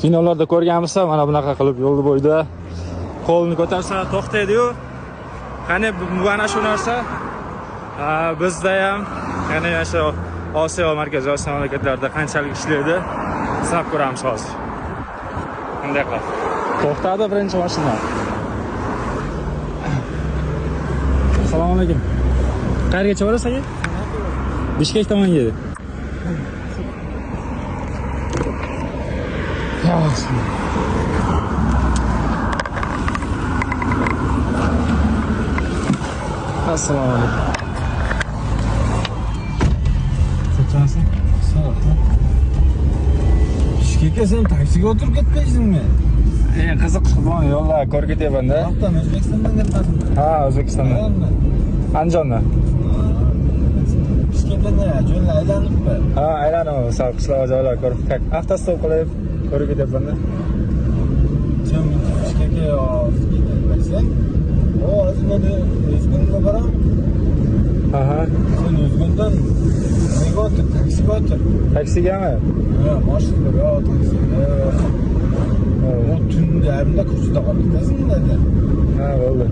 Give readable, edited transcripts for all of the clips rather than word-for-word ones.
Kinolarda ko'rganmizsa, mana bunaqa qilib yo'l bo'yida qo'lni ko'tarsa to'xtaydi-yu. Qani mana shu narsa bizda ham, ya'ni o'sha Osiyo, Markaziy Osiyo mamlakatlarida qanchalik ishlaydi, sinab ko'ramiz hozir. Bunday qilib. To'xtadi birinchi mashina. Assalomu alaykum. Qayergacha borasiz aka? Bishkek tomonga edi. Yaxshi. Assalomu alaykum. Qachonsan? Soatda. Bishkekka sen taksiga o'tirib ketmaysizmi? Qiziq yo'llar ko'rib ketyapman-da. Yo'qdan O'zbekistondan kelyapsizmi? Ha, O'zbekistondan. Andijondan. Bishkekdan yo'llar aylanibmi? Ha, aylanib, sal qishloq joylar ko'rib, avtostop qilib ko'rib ketyapman-da. Sen Bishkekka ketmasang, hozir men O'zgunga boraman. Aha. Sen O'zgundan nega o'tir? Taksiga o'tir. Taksigami? Ha, mashinaga taksiga. O tunda hamda ko'chada qolibsan dedi. Ha, bo'ldi.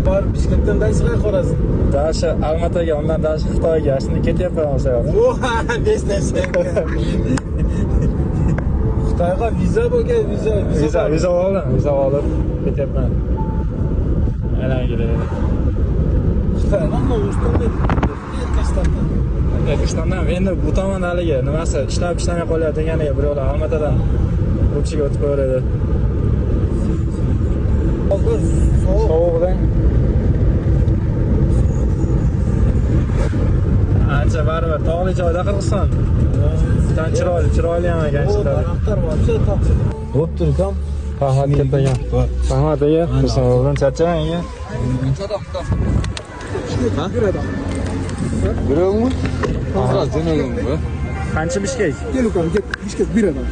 Bor Bishkekdan darsga qorasan. Dashi Almataga, undan dashi Xitoyga, shuni ketyapman o'sha yoqqa. Oha, besnasan. Xitoyga viza bo'lgan, Viza olib ketyapman. Aylanib keladi. Xitoydan O'zbekistonga O'zbekistondan. O'zbekistondan endi bu tomon haligi nimasi ishlamay qolyapti deganiga bir yo'l Almatadan ko'chiga o'tib qo'yadi. Hozir Sovuqdan. Ancha baribir tog'li joyda Qirg'iziston. Tan chiroyli ham ekan ishlar. O'tirkam. Rahmat kattaga. Rahmat aka. O'zingizdan charchamang aka. Birovmi? Hozir jo'naganmi? Qancha Bishkek? Kel ukam, Bishkek bir adam.